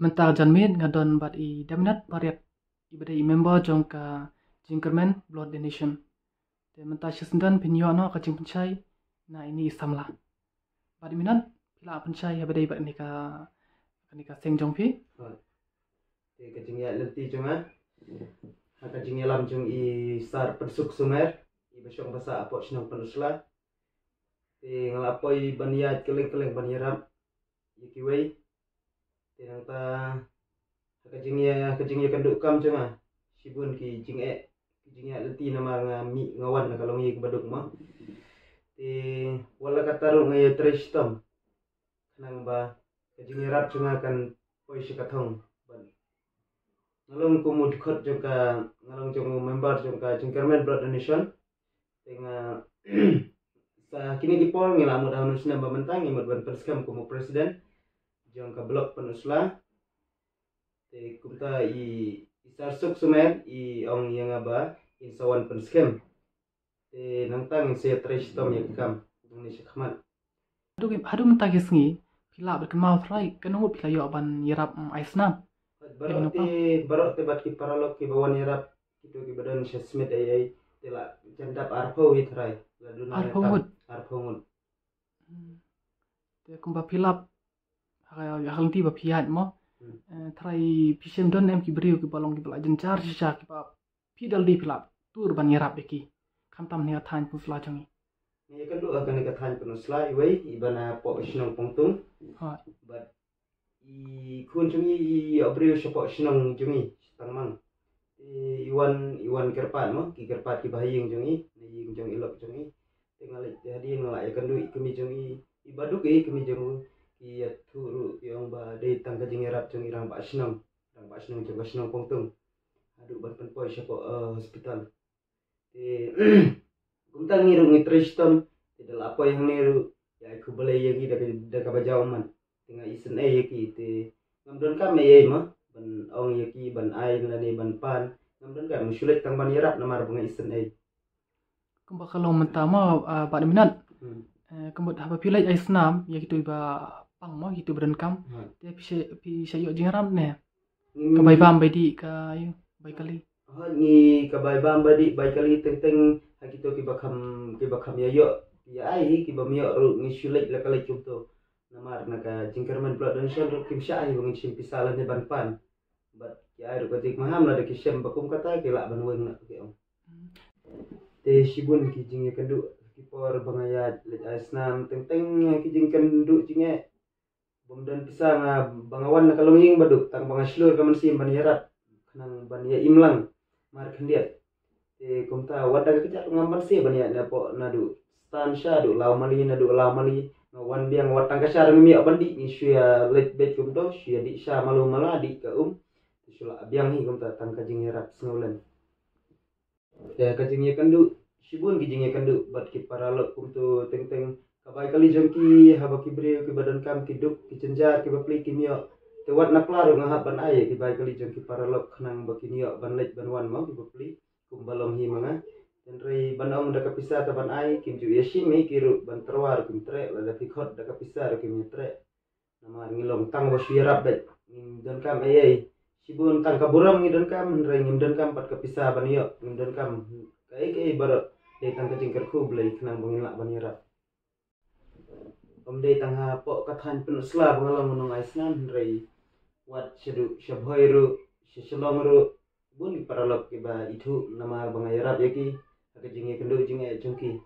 mental janmit ngadon bat I daminat pariat ibadai member jong ka jingkermen blood donation te mental sesendan pinyo no ka jing pencai na ini samla bat minat pila pencai ibadai bat nika seng jong pi te ka jing ya leti jonga ka jing ya lam jong I sar persuk sumer I besong basa apok sinong penusla te ngalapoi baniat keleng-keleng banirap yikiwei te nang ta ka jing ya kanduk kam jonga sibun ki jing ya leti nama ngami ngawan na kalong yi baduk ma te wala kataru ngaya tristom nang ba ka jing ya rap jonga kan poi sikathong ngalong kumud khot joka ngalong jong member joka jingkermen blood donation tenga sa kini dipol ngilamu dahun usna bamentang imut ban perskam kumu presiden jong ka blok penusla te kumta I sarsuk sumer I ong yang aba insawan perskam te nangtang se trestom yakam ni shakmat hadu mentang kisngi pila berkemau trai kanungut pila yo ban yirap aisnam barok te bat ki paralok ki bawan yarap itu ki badan shasmit ai tela jandap arpo hitrai laduna arpongut te kumba pilap hal ti ba piat mo trai pisem don em ki beriu ki balong ki bala jencar sisa ki pa pidal di pilap tur ban yarap beki kamtam ne athan pu fla jangi ni kan do akan ka than penusla iwei ibana po sinong pongtung but I kun jungi I abreu siapa sinong jungi tangmang iwan kerpat mo ki kerpat ki bahaying jungi ni jung ilok jungi tinggal jadi ngalai kandu kemi jungi ibaduk kemi jungu ki turu yang ba dei tangka jingi rap jungi rang ba sinong jung sinong pongtung aduk ban penpoi siapa hospital kumtang ngiru ngitristom tidak apa yang niru ya aku balai yang ida ka bajauman tinggal isen yaki te ngamdon kam ma ban ong yaki ban ai lani ban pan ngamdon kam sulit tang ban yarap namar bunga isen kumba kalau mentama bat minat kembut haba pilai aisnam ya gitu ba pang mo gitu beran kam te pi sayo jingaram ne kabai bam bedi ka ayo bai kali ni kabai bam bedi bai kali teng hakito ki bakam ya yo ya ai ki bamyo ru ngi sulit la kali chupto namar naka jingkermen blood donation ru kim sha ai bungin sim pisalan ne ban pan bat ya ai ru ka jik maham la de ki sem bakum kata ki la ban weng na ki om te sibun ki jing kandu ki por bangayat le asnam teng ki jing kandu jinge bomdan pisang bangawan na kalonging baduk tang bangaslur kaman sim ban yarat kanang ban ya imlang mar khandiat te kumta wada ka kejak ngamban si ban ya na po nadu stan sha du law mali wan biang watang kasar mi bandi ni suya let bet kum do suya di sha malu mala di ka sula biang hi kum ta tang ka jing yarat sngulen ya ka jing kandu sibun ki jing kandu bat ki paralok kum tu teng kabai kali jongki haba ki breu ki badan kam ki duk ki cenjar ki bapli ki mio te wat na plaru ngahap ban ai ki bai kali jongki paralok khnang bakinio ban lek ban wan mo ki bapli kum balong hi manga dan rei banong da kapisa ta ban ai kim ju yeshi mi kiru ban terwar kim tre la da pikhot da kapisa ro kim tre namar ngilong tang bo syirap bet dan kam ai sibun tang kaburam ngi dan kam rei ngim dan kam pat kapisa ban yo ngim dan kam kai baro dei tang ka jingker khu blai khnang bungin la ban yara dei tang ha po kathan penusla bangalong nong aisnan rei wat sedu shabhoiru shalom ru bun paralok ki ba itu namar bangayarap yaki ka jinge kendo jinge chungki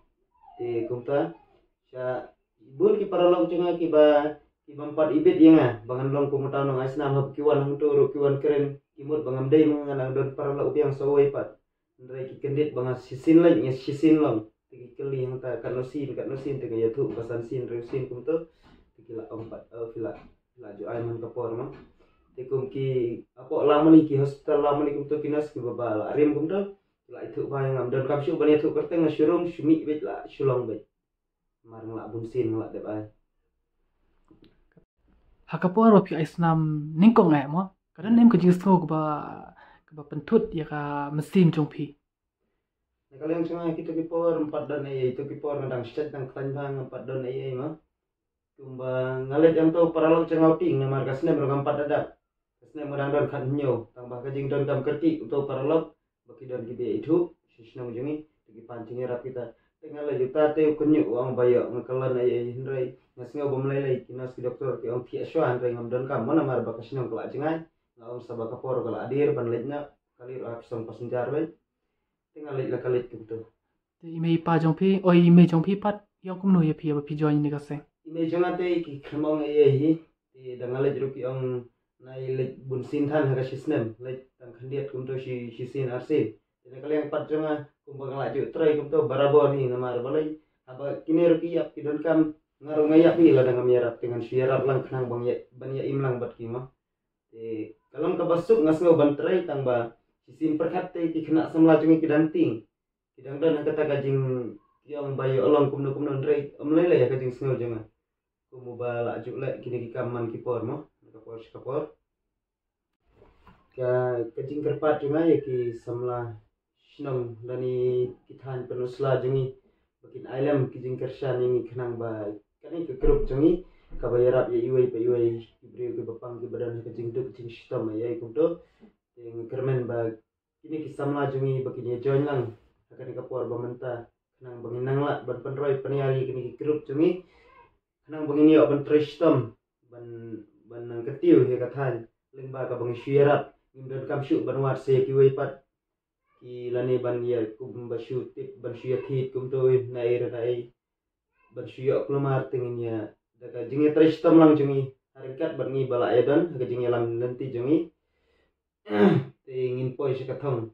te kumta sha bun ki paralok chunga ki bampat ibet yenga bangan long kumutau nong asnam hab kiwan hang tu ru kiwan keren kimut bangam dei manganang don paralok biang sawai pat ndrai ki kendit banga sisin lai nge sisin long tigi keli hang ta kanosin tega yatu pasan sin reusin kumto tikila ompat fila jo ai man kapor ma tekum ki apo lamani ki hospital lamani kumto kinas ki babala rim kumto la itu bayang dan kapsu bani tu kerteng syurum syumi bet la syulong bet marang la bunsin la de bai hakapor ro pi aisnam ningkong ai mo kadan nem ka jingsko ka ba pentut ya ka mesin jongpi kaleng sungai kita ki por 4 dan ai itu ki por ngadang set dang klan bang 4 dan ai ma tumba ngalet yang tu paralok cengau ting na markas nem rogam 4 dadak Kesne modang don kan nyo tambah ka jing don kam kerti untuk paralog baki don ki be itu sisnam jungi ki pancing rap kita tinggal juta te kunyu uang bayo ngakalan ai hindrai ngasngo bomlai kinas ki doktor ki ong thia shwan rai ngam don kam mana mar bakasnam kala jingai ngam sabaka por kala adir ban letna kali ro apsong pasenjar ben tinggal la kalit tu te ime pa jong phi oi ime jong phi pat yo kum no ye phi ba phi join ni ka se ime jongate ki khamong ai hi ti dangal jru ki ong nai lek bun sin than ha sisnem lek tang khandiat kum to si sin arsin te kaleng pat jonga kum bangala ju trai kum to barabor hi namar balai aba kiner ki ap ki don kam ngaru ngayak bi la dang merap dengan siarap lang khnang bang ya imlang bat ki ma te kalam ka basuk ngasngo ban trai tang ba sisin perkat te ki khna samla jungi ki danting ki dang dan kata kajing yang bayo along kum no rei amlele ya kajing snow jonga kumubala juk lek kini ki kaman ki por mo kapor ka kajing kerpat junga ya ki samla shnong dani kithan penusla jungi bakin ailam ki jing kershan ini khnang ba kani ke grup jungi ka bayarap ya iwai pa iwai ibriu ke bapang ki badan ka jing duk jing stom ya ikum to yang kermen ba kini ki samla jungi bakin ya join lang akani kapor bamenta khnang banginang la ban penroi paniari kini ki grup jungi nang bangin yo ban tristom ban nang ketiu he kathan lengba ka bang syirap ngimdan kam syu ban wat se ki wei pat ki lani ban ya kum ba syu tip ban syu thit kum to nai ra nai ban syu klumar tingin ya daga jingi tristom lang jungi harikat ban ngi bala edan ga jingi lam nanti jungi te ngin poi se kathong